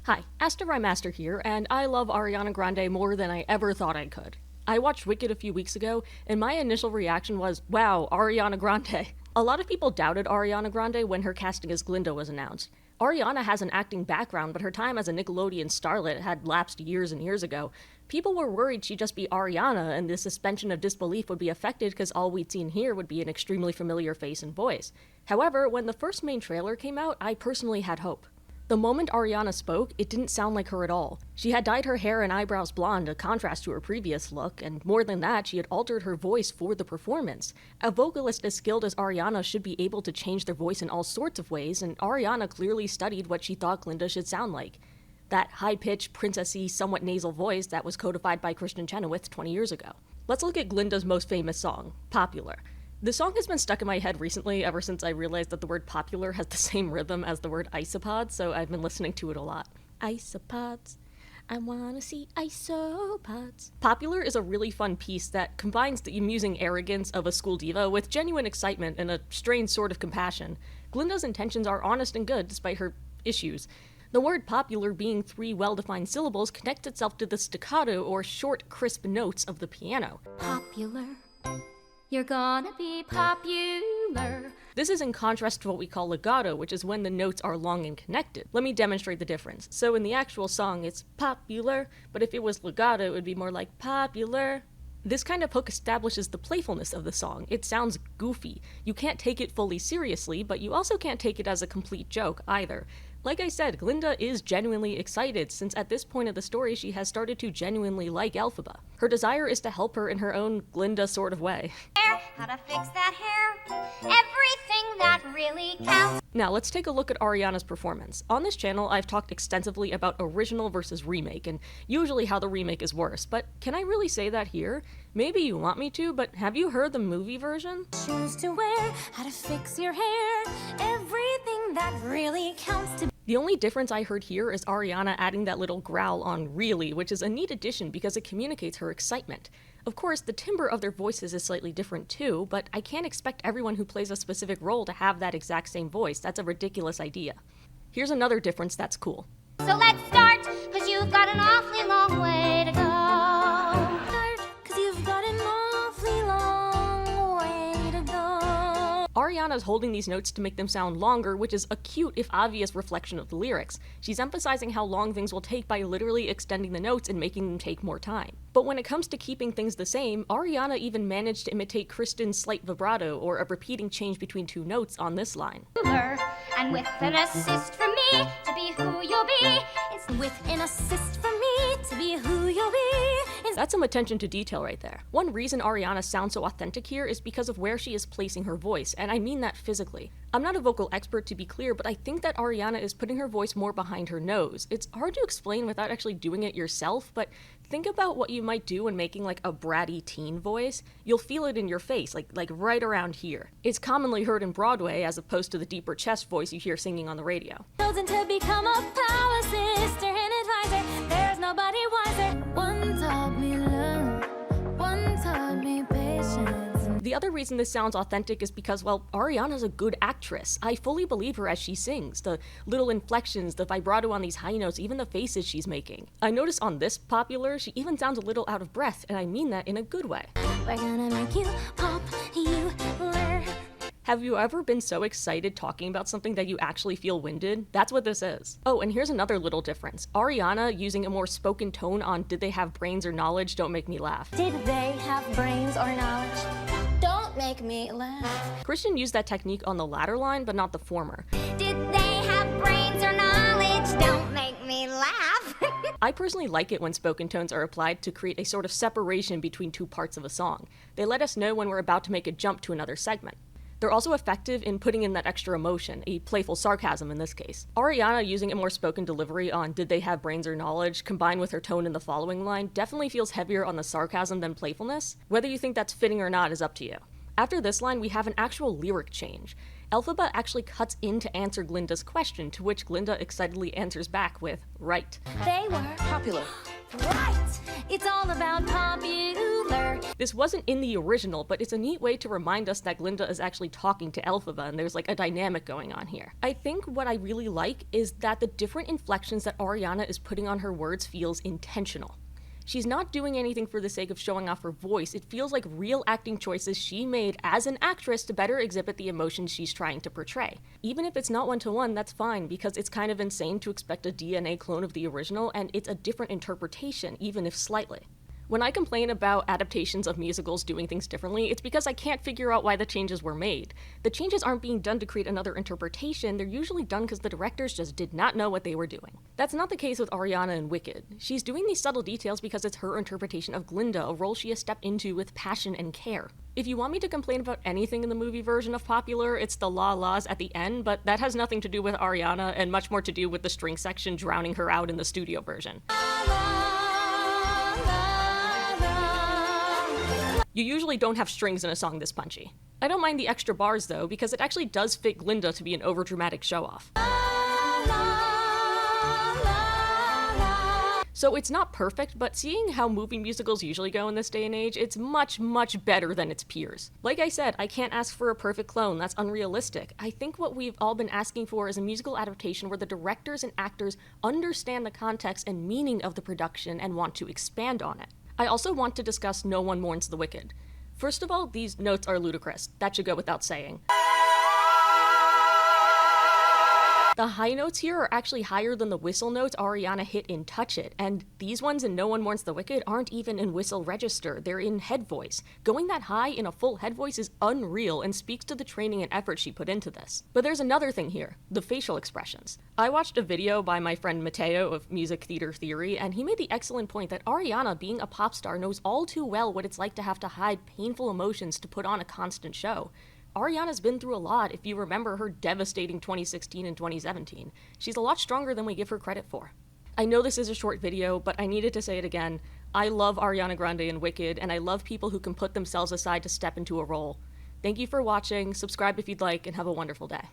Hi, Master here, and I love Ariana Grande more than I ever thought I could. I watched Wicked a few weeks ago, and my initial reaction was, wow, Ariana Grande. A lot of people doubted Ariana Grande when her casting as Glinda was announced. Ariana has an acting background, but her time as a Nickelodeon starlet had lapsed years and years ago. People were worried she'd just be Ariana, and the suspension of disbelief would be affected because all we'd seen here would be an extremely familiar face and voice. However, when the first main trailer came out, I personally had hope. The moment Ariana spoke, it didn't sound like her at all. She had dyed her hair and eyebrows blonde, a contrast to her previous look, and more than that, she had altered her voice for the performance. A vocalist as skilled as Ariana should be able to change their voice in all sorts of ways, and Ariana clearly studied what she thought Glinda should sound like. That high-pitched, princessy, somewhat nasal voice that was codified by Kristen Chenoweth 20 years ago. Let's look at Glinda's most famous song, Popular. The song has been stuck in my head recently ever since I realized that the word popular has the same rhythm as the word isopods, so I've been listening to it a lot. Isopods, I wanna see isopods. Popular is a really fun piece that combines the amusing arrogance of a school diva with genuine excitement and a strange sort of compassion. Glinda's intentions are honest and good despite her issues. The word popular, being 3 well-defined syllables, connects itself to the staccato or short, crisp notes of the piano. Popular. You're gonna be popular. This is in contrast to what we call legato, which is when the notes are long and connected. Let me demonstrate the difference. So in the actual song, it's popular, but if it was legato, it would be more like popular. This kind of hook establishes the playfulness of the song. It sounds goofy. You can't take it fully seriously, but you also can't take it as a complete joke either. Like I said, Glinda is genuinely excited, since at this point of the story she has started to genuinely like Elphaba. Her desire is to help her in her own Glinda sort of way. How to fix that hair, everything that really counts. Now let's take a look at Ariana's performance. On this channel I've talked extensively about original versus remake, and usually how the remake is worse, but can I really say that here? Maybe you want me to, but have you heard the movie version? Shoes to wear, how to fix your hair, everything that really counts to. The only difference I heard here is Ariana adding that little growl on really, which is a neat addition because it communicates her excitement. Of course, the timbre of their voices is slightly different too, but I can't expect everyone who plays a specific role to have that exact same voice. That's a ridiculous idea. Here's another difference that's cool. So let's start, cause you've got an awfully long way to go. Start, cause you've got an awfully long way to go. Ariana's holding these notes to make them sound longer, which is a cute, if obvious, reflection of the lyrics. She's emphasizing how long things will take by literally extending the notes and making them take more time. But when it comes to keeping things the same, Ariana even managed to imitate Kristen's slight vibrato, or a repeating change between 2 notes on this line. And with an assist from me to be who you'll be. It's with an assist from me to be who you'll be. That's some attention to detail right there. One reason Ariana sounds so authentic here is because of where she is placing her voice, and I mean that physically. I'm not a vocal expert to be clear, but I think that Ariana is putting her voice more behind her nose. It's hard to explain without actually doing it yourself, but think about what you might do when making like a bratty teen voice. You'll feel it in your face, like right around here. It's commonly heard in Broadway as opposed to the deeper chest voice you hear singing on the radio. Chosen to become a power sister and advisor. There's nobody wiser. One taught me love, one taught me patience. The other reason this sounds authentic is because, well, Ariana's a good actress. I fully believe her as she sings. The little inflections, the vibrato on these high notes, even the faces she's making. I notice on this Popular, she even sounds a little out of breath, and I mean that in a good way. We're gonna make you popular. Have you ever been so excited talking about something that you actually feel winded? That's what this is. Oh, and here's another little difference. Ariana using a more spoken tone on Did They Have Brains or Knowledge Don't Make Me Laugh. Did they have brains or knowledge? Don't make me laugh. Kristen used that technique on the latter line, but not the former. Did they have brains or knowledge? Don't make me laugh. I personally like it when spoken tones are applied to create a sort of separation between 2 parts of a song. They let us know when we're about to make a jump to another segment. They're also effective in putting in that extra emotion, a playful sarcasm in this case. Ariana using a more spoken delivery on Did They Have Brains or Knowledge, combined with her tone in the following line, definitely feels heavier on the sarcasm than playfulness. Whether you think that's fitting or not is up to you. After this line, we have an actual lyric change. Elphaba actually cuts in to answer Glinda's question, to which Glinda excitedly answers back with, right. They were Popular. right. It's all about popular. door. This wasn't in the original, but it's a neat way to remind us that Glinda is actually talking to Elphaba, and there's like a dynamic going on here. I think what I really like is that the different inflections that Ariana is putting on her words feels intentional. She's not doing anything for the sake of showing off her voice. It feels like real acting choices she made as an actress to better exhibit the emotions she's trying to portray. Even if it's not one-to-one, that's fine, because it's kind of insane to expect a DNA clone of the original, and it's a different interpretation, even if slightly. When I complain about adaptations of musicals doing things differently, it's because I can't figure out why the changes were made. The changes aren't being done to create another interpretation, they're usually done because the directors just did not know what they were doing. That's not the case with Ariana in Wicked. She's doing these subtle details because it's her interpretation of Glinda, a role she has stepped into with passion and care. If you want me to complain about anything in the movie version of Popular, it's the la-las at the end, but that has nothing to do with Ariana and much more to do with the string section drowning her out in the studio version. You usually don't have strings in a song this punchy. I don't mind the extra bars though, because it actually does fit Glinda to be an overdramatic show-off. So it's not perfect, but seeing how movie musicals usually go in this day and age, it's much, much better than its peers. Like I said, I can't ask for a perfect clone, that's unrealistic. I think what we've all been asking for is a musical adaptation where the directors and actors understand the context and meaning of the production and want to expand on it. I also want to discuss No One Mourns the Wicked. First of all, these notes are ludicrous. That should go without saying. The high notes here are actually higher than the whistle notes Ariana hit in Touch It, and these ones in No One Mourns the Wicked aren't even in whistle register, they're in head voice. Going that high in a full head voice is unreal and speaks to the training and effort she put into this. But there's another thing here, the facial expressions. I watched a video by my friend Mateo of Music Theater Theory, and he made the excellent point that Ariana, being a pop star, knows all too well what it's like to have to hide painful emotions to put on a constant show. Ariana's been through a lot if you remember her devastating 2016 and 2017. She's a lot stronger than we give her credit for. I know this is a short video, but I needed to say it again. I love Ariana Grande and Wicked, and I love people who can put themselves aside to step into a role. Thank you for watching, subscribe if you'd like, and have a wonderful day.